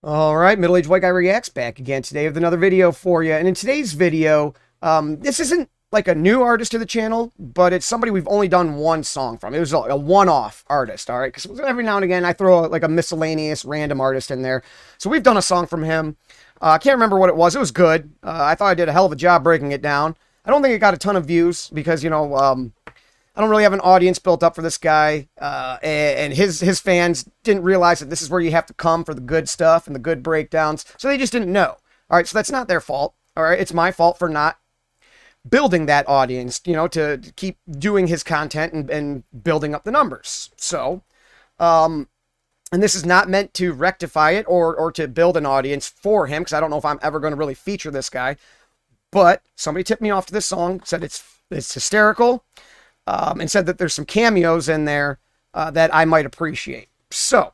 All right, Middle-Aged White Guy Reacts back again today with another video for you. And in today's video, this isn't like a new artist to the channel, but it's somebody we've only done one song from. It was a one-off artist, all right? Because every now and again, I throw like a miscellaneous random artist in there. So we've done a song from him. I can't remember what it was. It was good. I thought I did a hell of a job breaking it down. I don't think it got a ton of views because, you know, I don't really have an audience built up for this guy, and his fans didn't realize that this is where you have to come for the good stuff and the good breakdowns, so they just didn't know. All right, so that's not their fault. All right, it's my fault for not building that audience, you know, to keep doing his content and building up the numbers. So, and this is not meant to rectify it or to build an audience for him, because I don't know if I'm ever going to really feature this guy. But somebody tipped me off to this song, said it's hysterical. And said that there's some cameos in there that I might appreciate. So,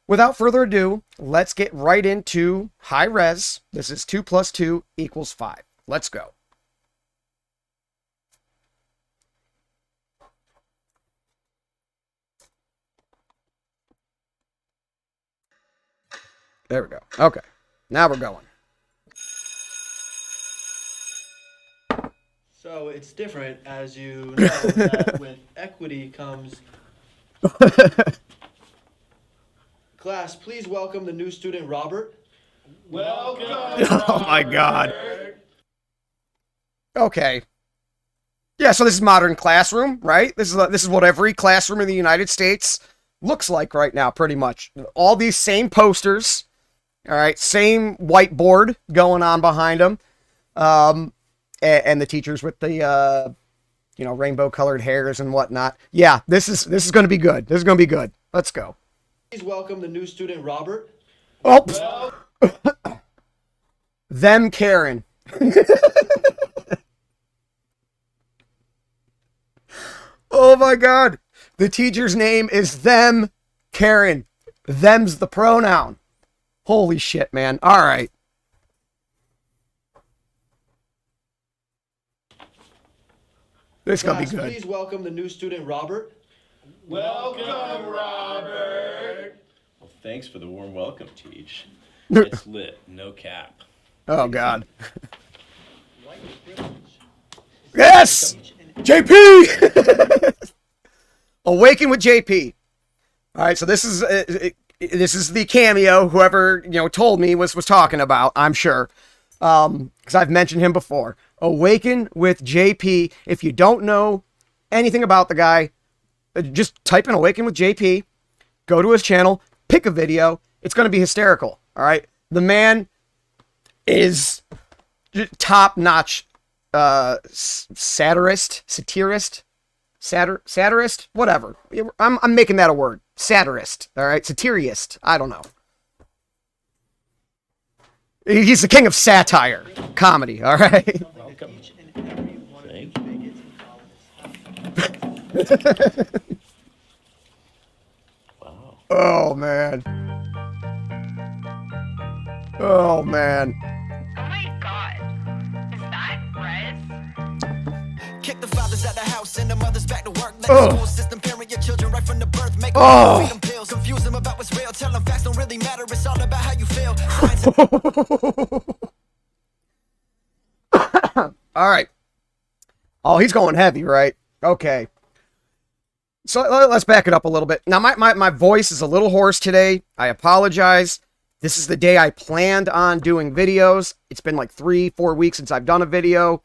without further ado, let's get right into hi-rez. This is 2 + 2 = 5. Let's go. There we go. Okay, now we're going. So it's different, as you know, that with equity comes... Class, please welcome the new student, Robert. Welcome, Oh my God. Okay. Yeah, so this is modern classroom, right? This is what every classroom in the United States looks like right now, pretty much. All these same posters, all right, same whiteboard going on behind them. And the teachers with the, you know, rainbow-colored hairs and whatnot. Yeah, this is going to be good. This is going to be good. Let's go. Please welcome the new student, Robert. Oh, them Karen. Oh my God, the teacher's name is them Karen. Them's the pronoun. Holy shit, man. All right. This is gonna be Class, good. please welcome the new student, Robert. Welcome, Robert. Well, thanks for the warm welcome, Teach. It's lit, no cap. Oh God. Yes, JP. Awaken with JP. All right, so this is the cameo. Whoever, you know, told me was talking about. I'm sure, because I've mentioned him before. Awaken with JP. If you don't know anything about the guy, just type in Awaken with JP, go to his channel, pick a video. It's going to be hysterical. All right. The man is top-notch satirist, whatever. I'm making that a word. Satirist. All right. Satirist. I don't know. He's the king of satire. Comedy. All right. Wow. Oh man. Oh man. Oh my God. Is that Rez? Kick the fathers out the house and the mothers back to work. Let the school system parent your children right from the birth. Make them feed them pills. Confuse them about what's real. Tell them facts don't really matter. It's all about how you feel. All right. Oh, he's going heavy, right? Okay. So let's back it up a little bit. Now, my voice is a little hoarse today. I apologize. This is the day I planned on doing videos. It's been like 3-4 weeks since I've done a video.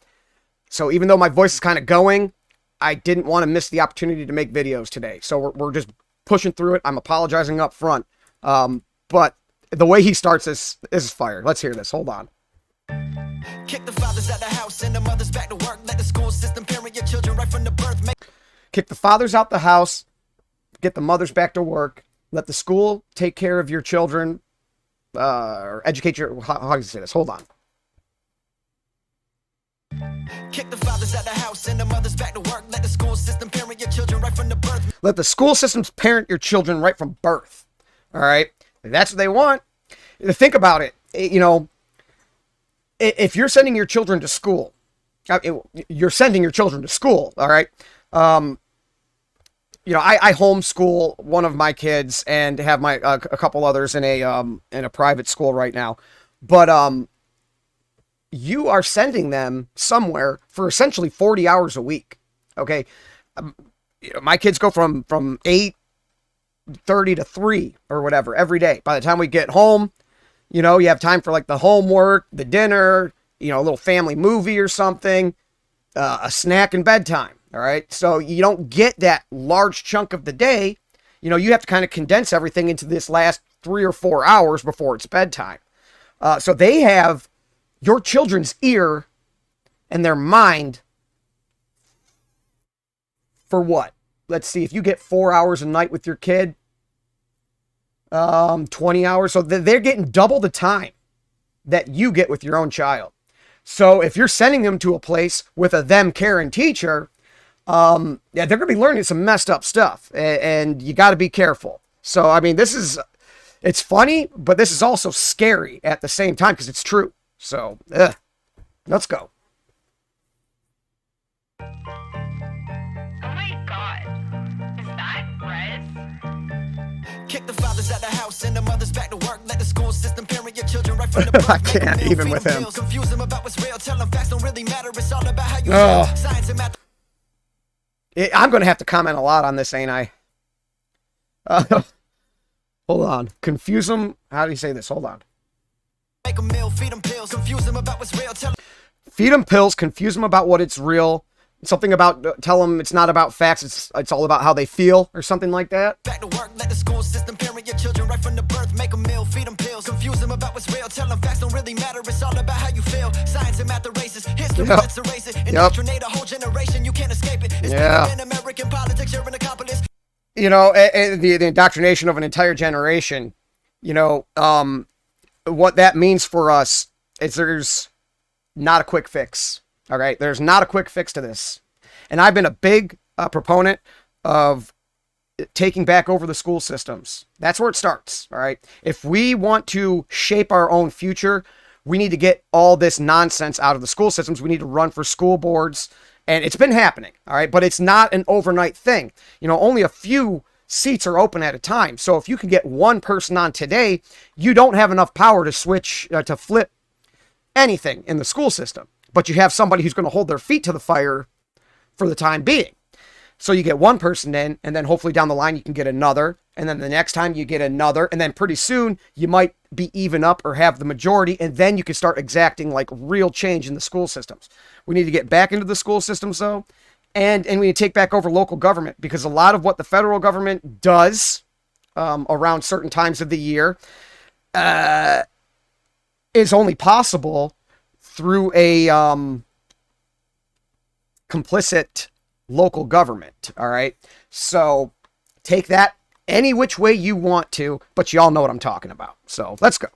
So even though my voice is kind of going, I didn't want to miss the opportunity to make videos today. So we're just pushing through it. I'm apologizing up front. But the way he starts this is fire. Let's hear this. Hold on. Kick the fathers out the house and the mothers back to work. Let the school system parent your children right from the birth. Kick the fathers out the house. Get the mothers back to work. Let the school take care of your children. Or educate your... How do you say this? Hold on. Kick the fathers out the house and the mothers back to work. Let the school system parent your children right from the birth. Let the school systems parent your children right from birth. All right? If that's what they want. Think about it. You know, if you're sending your children to school, you're sending your children to school, all right? you know, I homeschool one of my kids and have my a couple others in a private school right now. But you are sending them somewhere for essentially 40 hours a week. Okay, you know, my kids go from 8:30 to 3 or whatever every day. By the time we get home, you know, you have time for like the homework, the dinner, you know, a little family movie or something, a snack and bedtime. All right. So you don't get that large chunk of the day. You know, you have to kind of condense everything into this last 3 or 4 hours before it's bedtime. So they have your children's ear and their mind for what? Let's see. If you get 4 hours a night with your kid, 20 hours. So they're getting double the time that you get with your own child. So if you're sending them to a place with a them caring teacher, yeah, they're going to be learning some messed up stuff, and you got to be careful. So, I mean, it's funny, but this is also scary at the same time because it's true. So, let's go. Oh my god. Is that Rez? Kick the fathers out the house and the mothers back to work. Let the school system parent your children right from the birth. I can't even with him. Confuse them about what's real. Tell them facts don't really matter. It's all about how you Oh. feel. Science and math. I'm going to have to comment a lot on this, ain't I? Hold on. Confuse them. How do you say this? Hold on. Make them meal, feed them pills. Confuse them about what's real. Tell Feed them pills, confuse them about what it's real. Something about, tell them it's not about facts, it's all about how they feel, or something like that. back to work. Let the school system parent your children right from the birth. Make them meal, feed them pills. Confuse them about what's real. Tell them facts don't really matter. It's all about how you feel. Science and math erases. History, Yep. let's erase it. Indoctrinate a whole generation. You can't escape it. It's Yeah. bigger than American politics. You're an accomplice. You know, the indoctrination of an entire generation, you know, what that means for us is there's not a quick fix. All right. There's not a quick fix to this. And I've been a big proponent of taking back over the school systems. That's where it starts. All right. If we want to shape our own future, we need to get all this nonsense out of the school systems. We need to run for school boards. And it's been happening. All right. But it's not an overnight thing. You know, only a few seats are open at a time. So if you can get one person on today, you don't have enough power to switch, to flip anything in the school system. But you have somebody who's going to hold their feet to the fire for the time being. So you get one person in, and then hopefully down the line you can get another, and then the next time you get another, and then pretty soon you might be even up or have the majority, and then you can start exacting like real change in the school systems. We need to get back into the school systems though, and we need to take back over local government, because a lot of what the federal government does around certain times of the year is only possible through a complicit local government. All right. So take that any which way you want to, but you all know what I'm talking about. So let's go.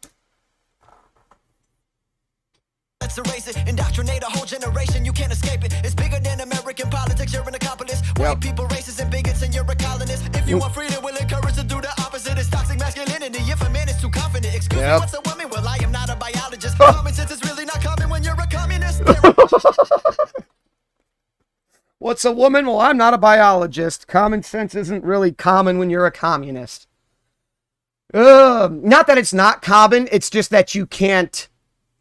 Let's erase it. Indoctrinate a whole generation. You can't escape it. It's bigger than American politics. You're an accomplice. White people, racists, and bigots, and you're a colonist. If you want freedom, we'll encourage to do the opposite. It's toxic masculinity. If a man is too confident, excuse me, what's a woman? Well, I am not a biologist. Common sense is really not common when you're a communist. What's a woman? Well, I'm not a biologist. Common sense isn't really common when you're a communist. Not that it's not common. It's just that you can't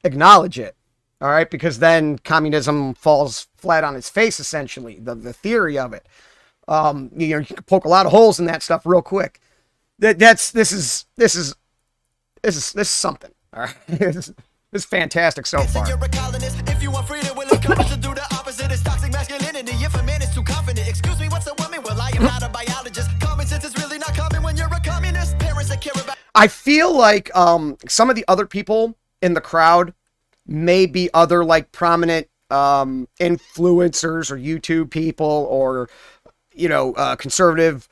acknowledge it. All right. Because then communism falls flat on its face, essentially. The theory of it. You can poke a lot of holes in that stuff real quick. This is something. All right. This is fantastic so far. You're a colonist. If you want freedom, we'll encourage to do the opposite. It's toxic masculinity. If a man is too confident, excuse me, what's a woman? Well, I am not a biologist. Common sense is really not common when you're a communist. Parents that care about. I feel like some of the other people in the crowd may be other like prominent influencers or YouTube people or, you know, conservative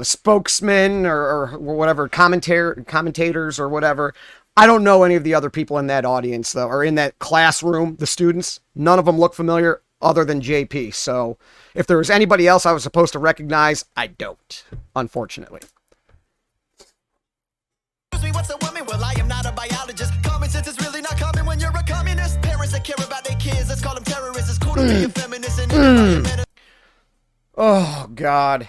spokesmen or whatever, commentators or whatever. I don't know any of the other people in that audience, though, or in that classroom, the students. None of them look familiar other than JP. So if there was anybody else I was supposed to recognize, I don't, unfortunately. Excuse me, what's a woman? Well, I am not a biologist. Common sense is really not common when you're a communist. Parents that care about their kids, let's call them terrorists. It's cool to be a feminist and Oh God,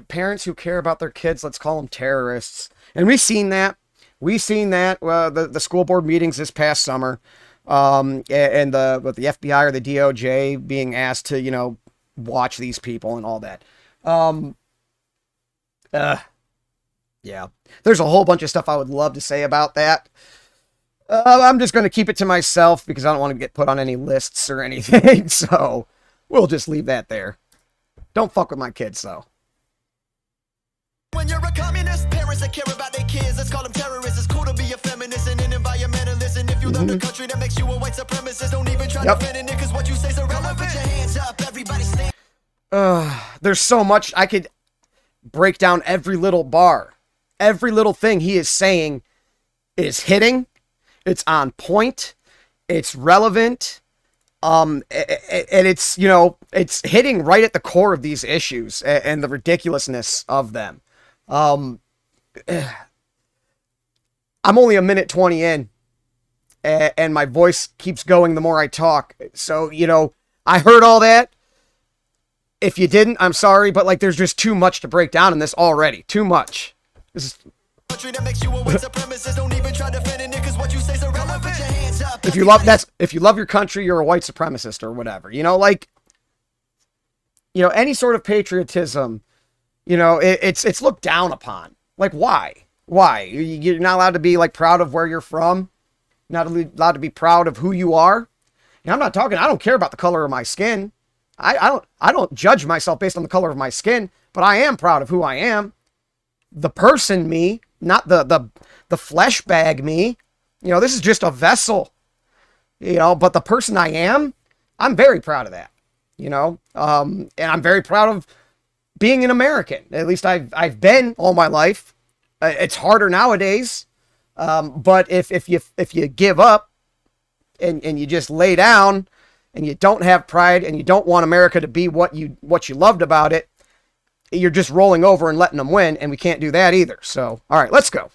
parents who care about their kids, let's call them terrorists. And we've seen that. We've seen that. The school board meetings this past summer, and the FBI or the DOJ being asked to, you know, watch these people and all that. Yeah, there's a whole bunch of stuff I would love to say about that. I'm just going to keep it to myself because I don't want to get put on any lists or anything. So we'll just leave that there. Don't fuck with my kids, though. When you're a communist, parents that care about their kids, let's call them terrorists. It's cool to be a feminist and an environmentalist. And if you love the country, that makes you a white supremacist. Don't even try to defend it, because what you say is irrelevant. Put your hands up, everybody stand. There's so much. I could break down every little bar. Every little thing he is saying is hitting. It's on point. It's relevant. And it's, you know, it's hitting right at the core of these issues and the ridiculousness of them. I'm only a minute 20 in, and my voice keeps going the more I talk. So, you know, I heard all that. If you didn't, I'm sorry, but like, there's just too much to break down in this already. Too much. This is... If you love your country, you're a white supremacist or whatever. You know, like, you know, any sort of patriotism, you know, it's looked down upon. Like, why? Why? You're not allowed to be like proud of where you're from. You're not allowed to be proud of who you are. And I'm not talking, I don't care about the color of my skin. I don't judge myself based on the color of my skin, but I am proud of who I am. The person me, not the flesh bag me. You know, this is just a vessel. You know, but the person I am, I'm very proud of that. You know, and I'm very proud of being an American. At least I've been all my life. It's harder nowadays. But if you give up and you just lay down and you don't have pride and you don't want America to be what you loved about it, you're just rolling over and letting them win, and we can't do that either. So, all right, let's go.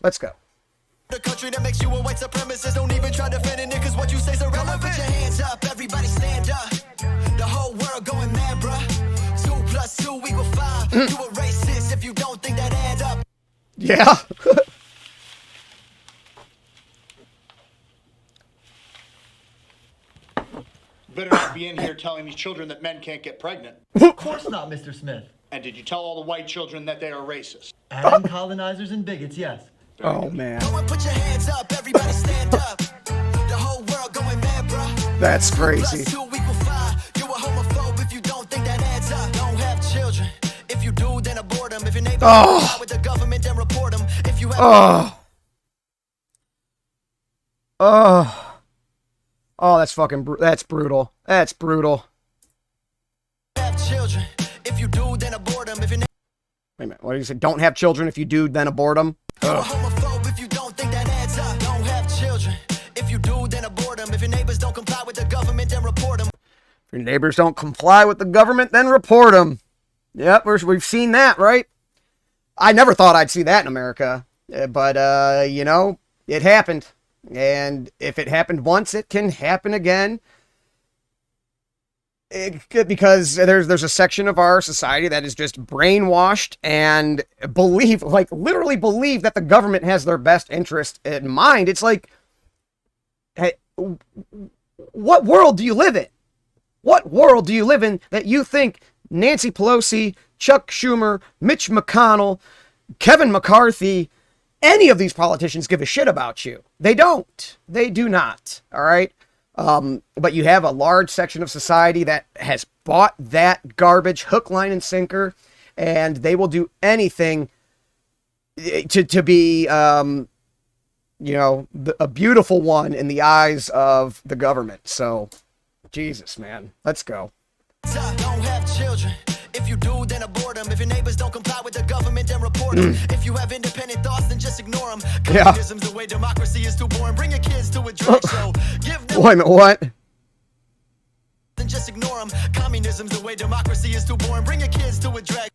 The country that makes you a white supremacist, don't even try defending it, because what you say is irrelevant. Put your hands up, everybody stand up. The whole world going mad, bruh. 2 + 2 = 5. You a racist if you don't think that adds up. Yeah. Better not be in here telling these children that men can't get pregnant. Of course not, Mr. Smith. And did you tell all the white children that they are racist? And colonizers and bigots, yes. Oh, man. Go and put your hands up, everybody stand up. The whole world going mad, bruh. That's crazy. 2 + 2 = 5. You a homophobe if you don't think that adds up. Don't have children. If you do, then abort them. If your neighbor with the government, then report them. If you have that's fucking that's brutal. That's brutal. have children. If you do, then abort them. If your Wait a minute. What did you say? Don't have children. If you do, then abort them. You're a homophobe if you don't think that adds up. Don't have children. If you do, then abort them. If your neighbors don't comply with the government, then report them. If your neighbors don't comply with the government, then report them. Yep, we've seen that, right? I never thought I'd see that in America. But, you know, it happened. And if it happened once, it can happen again. Because there's a section of our society that is just brainwashed and literally believe that the government has their best interest in mind. It's like, hey, what world do you live in? What world do you live in that you think Nancy Pelosi, Chuck Schumer, Mitch McConnell, Kevin McCarthy, any of these politicians give a shit about you? They don't. They do not. All right. But you have a large section of society that has bought that garbage hook, line, and sinker, and they will do anything to be, you know, a beautiful one in the eyes of the government. So, Jesus, man, let's go. Don't have children. If you do, then abort them. If your neighbors don't comply with the government, then report them. If you have independent thoughts, then just ignore them. Communism's the way, democracy is too boring. Bring your kids to a drag show. Give them Wait a minute, what? then just ignore them. Communism's the way, democracy is too boring. Bring your kids to a drag.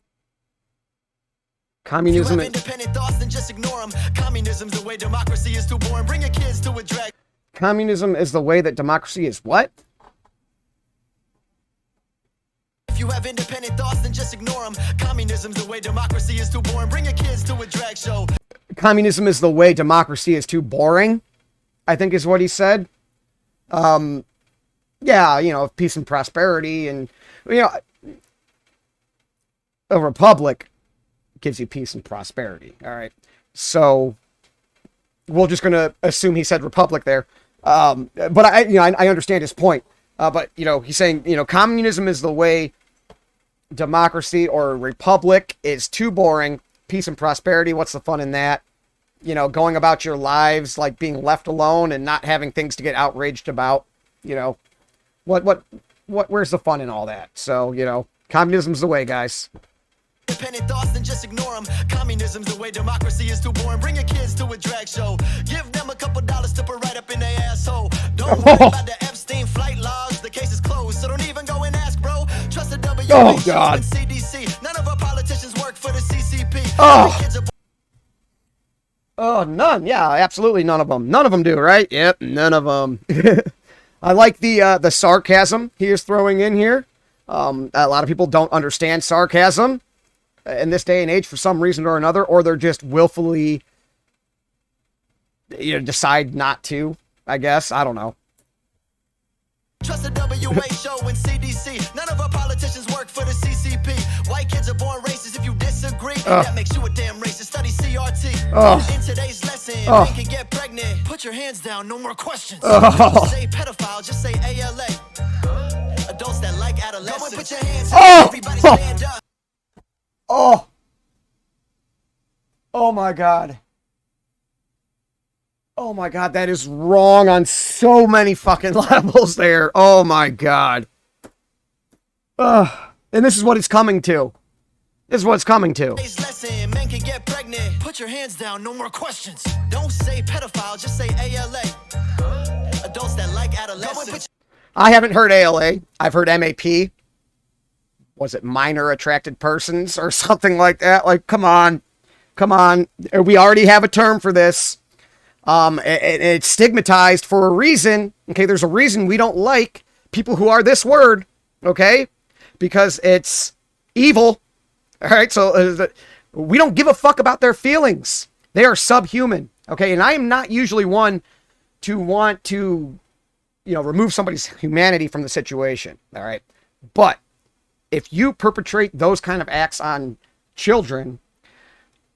Communism. You have independent thoughts, then just ignore them. Communism's the way, democracy is too boring. Bring your kids to a drag. Communism is the way that democracy is what? If you have independent thoughts, then just ignore them. Communism's the way, democracy is too boring. Bring your kids to a drag show. Communism is the way, democracy is too boring, I think is what he said. Yeah, you know, peace and prosperity, and, you know, a republic gives you peace and prosperity. All right. So we're just going to assume he said republic there. But I understand his point. But, you know, he's saying, you know, communism is the way, democracy or republic is too boring. Peace and prosperity, what's the fun in that? You know, going about your lives, like being left alone and not having things to get outraged about. You know, where's the fun in all that? So, you know, communism's the way, guys. Independent thoughts, then just ignore them. Communism's the way, democracy is too boring. Bring your kids to a drag show. Give them a couple dollars to put right up in their asshole. Don't worry about the Epstein flight logs. The case is closed, so don't even go and ask, bro. Trust the WHO and CDC. None of our politicians work for the CCP. Oh, none. Yeah, absolutely none of them. None of them do, right? Yep, none of them. I like the sarcasm he is throwing in here. A lot of people don't understand sarcasm in this day and age for some reason or another, or they're just willfully, you know, decide not to, I guess. I don't know. Trust the WHO and CDC. None of our politicians work for the CCP. White kids are born racist. If you disagree, that makes you a damn racist. Study CRT. In today's lesson, men can get pregnant. Put your hands down, no more questions. Don't say pedophile, just say ALA. Adults that like adolescents. Go and put your hands up. Everybody stand up. Oh my God. Oh my God, that is wrong on so many fucking levels there. Oh my God. And this is what it's coming to. This is what it's coming to. Lesson, men can get pregnant. Put your hands down, no more questions. Don't say pedophile, just say ALA. Adults that like adolescents. I haven't heard ALA. I've heard MAP. Was it minor attracted persons or something like that? Like, come on. Come on. We already have a term for this. It's stigmatized for a reason. Okay, there's a reason we don't like people who are this word. Okay, because it's evil. All right, so we don't give a fuck about their feelings. They are subhuman. Okay, and I am not usually one to want to, you know, remove somebody's humanity from the situation. All right, but if you perpetrate those kind of acts on children,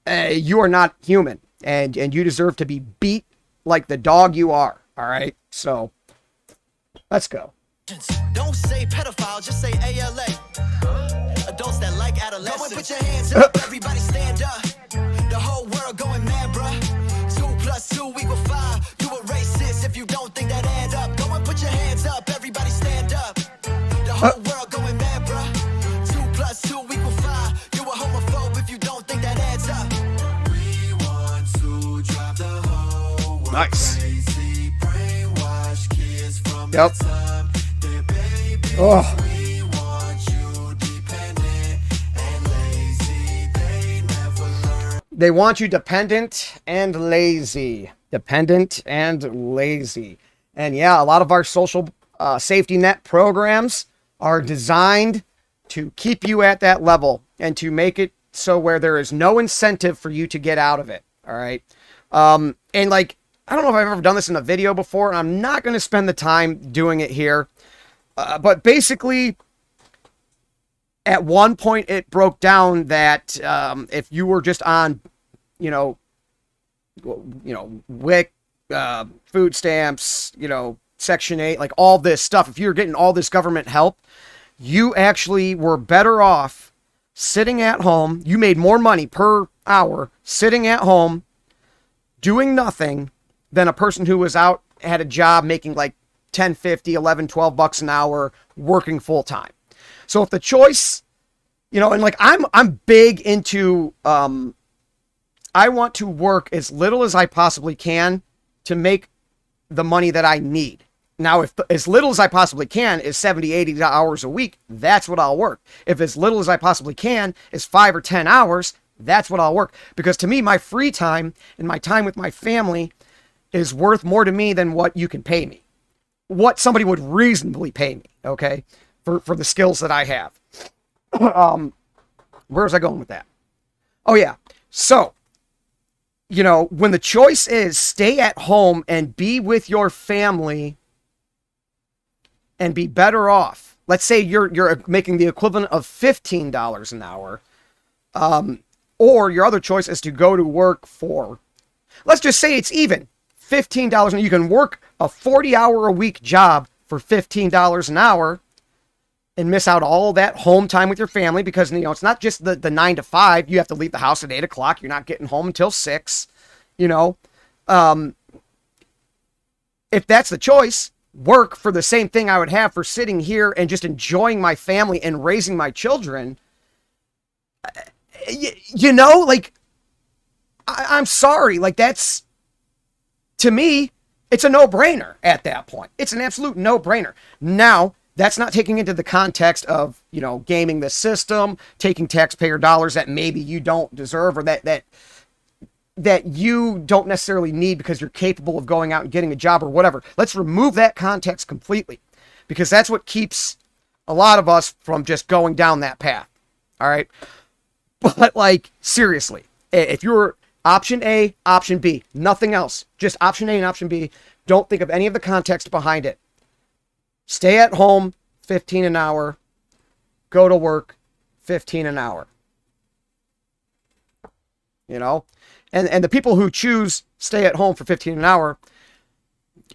you are not human. And you deserve to be beat like the dog you are. All right. So let's go. Don't say pedophile, just say ALA. Adults that like adolescents. Go and put your hands up. Everybody stand up. The whole world going mad, bruh. 2 + 2 = 5. You a racist if you don't think that add up. Go and put your hands up. Everybody stand up. The whole world going mad, bruh. 2 + 2 = 5. You a homophobe if you don't think that adds up. Nice. Yep. Oh. They want you dependent and lazy. Dependent and lazy. And yeah, a lot of our social safety net programs are designed to keep you at that level and to make it so where there is no incentive for you to get out of it. All right. And like, I don't know if I've ever done this in a video before, and I'm not going to spend the time doing it here. But basically, at one point, it broke down that if you were just on, you know, WIC, food stamps, you know, Section 8, like all this stuff, if you're getting all this government help, you actually were better off sitting at home. You made more money per hour sitting at home doing nothing than a person who was out, had a job making like 10, 50, 11, 12 bucks an hour working full time. So if the choice, you know, and like I'm big into, I want to work as little as I possibly can to make the money that I need. Now, if as little as I possibly can is 70, 80 hours a week, that's what I'll work. If as little as I possibly can is 5 or 10 hours, that's what I'll work. Because to me, my free time and my time with my family is worth more to me than what you can pay me. What somebody would reasonably pay me, okay, for the skills that I have. Where was I going with that? Oh, yeah. So, you know, when the choice is stay at home and be with your family and be better off, let's say you're making the equivalent of $15 an hour, or your other choice is to go to work for, let's just say it's even $15 and you can work a 40-hour-a-week job for $15 an hour and miss out all that home time with your family because, you know, it's not just the 9 to 5. You have to leave the house at 8 o'clock. You're not getting home until 6, you know. If that's the choice, work for the same thing I would have for sitting here and just enjoying my family and raising my children. You know, like, I'm sorry. Like, that's, to me, it's a no-brainer at that point. It's an absolute no-brainer. Now, that's not taking into the context of, you know, gaming the system, taking taxpayer dollars that maybe you don't deserve or that you don't necessarily need because you're capable of going out and getting a job or whatever. Let's remove that context completely because that's what keeps a lot of us from just going down that path. All right. But, like, seriously, if you're option A, option B, nothing else, just option A and option B, don't think of any of the context behind it. Stay at home, 15 an hour. Go to work, 15 an hour. You know? And the people who choose stay at home for 15 an hour,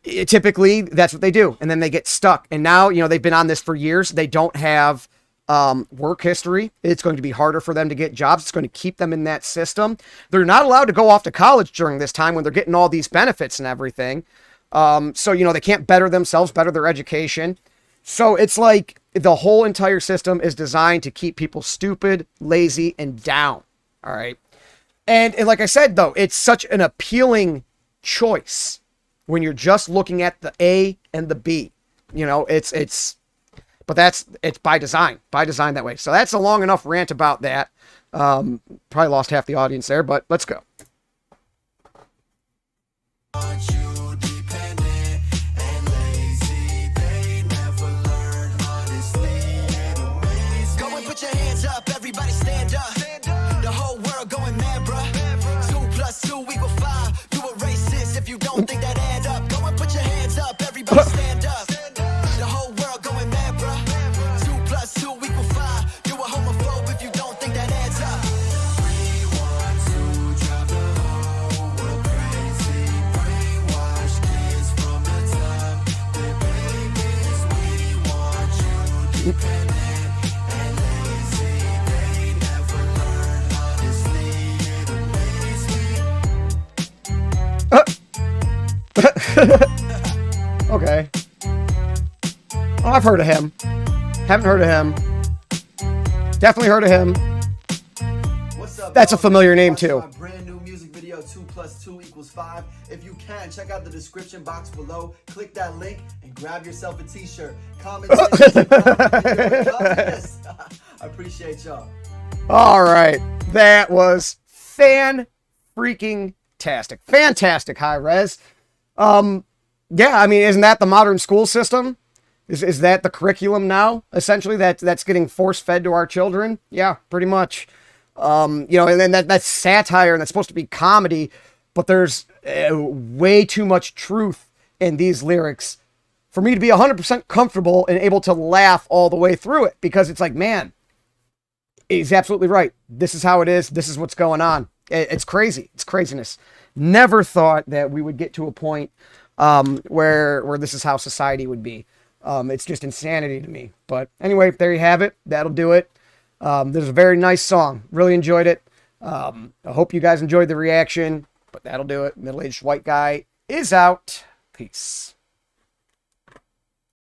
typically that's what they do. And then they get stuck. And now, you know, they've been on this for years. They don't have work history. It's going to be harder for them to get jobs. It's going to keep them in that system. They're not allowed to go off to college during this time when they're getting all these benefits and everything. So, you know, they can't better themselves, better their education. So it's like the whole entire system is designed to keep people stupid, lazy, and down. All right. And like I said, though, it's such an appealing choice when you're just looking at the A and the B. You know, it's by design that way. So that's a long enough rant about that. Probably lost half the audience there, but let's go. Everybody stand up. The whole world going mad, bruh. 2 + 2 = 5. You a racist if you don't think that add up. Go and put your hands up. Everybody stand up. The whole world going mad, bruh. 2 + 2 = 5. You a homophobe if you don't think that adds up. 3, 1, 2, drive the whole world crazy. Brainwash kids from the time they're babies. We want you dependent. Okay. Oh, I've heard of him. Haven't heard of him. Definitely heard of him. What's up, That's a familiar name too. My brand new music video, 2 + 2 = 5. If you can, check out the description box below. Click that link and grab yourself a t-shirt. Comment. I appreciate y'all. All right. That was fan-freaking-tastic. Fantastic, hi-rez. Yeah, I mean, isn't that the modern school system? Is that the curriculum now, essentially, that's getting force-fed to our children? Yeah, pretty much. You know, and then that's satire, and that's supposed to be comedy, but there's way too much truth in these lyrics for me to be 100% comfortable and able to laugh all the way through it, because it's like, man, he's absolutely right. This is how it is. This is what's going on. It's crazy. It's craziness. Never thought that we would get to a point where this is how society would be. It's just insanity to me. But anyway, there you have it. That'll do it. This is a very nice song. Really enjoyed it. I hope you guys enjoyed the reaction. But that'll do it. Middle-aged white guy is out. Peace.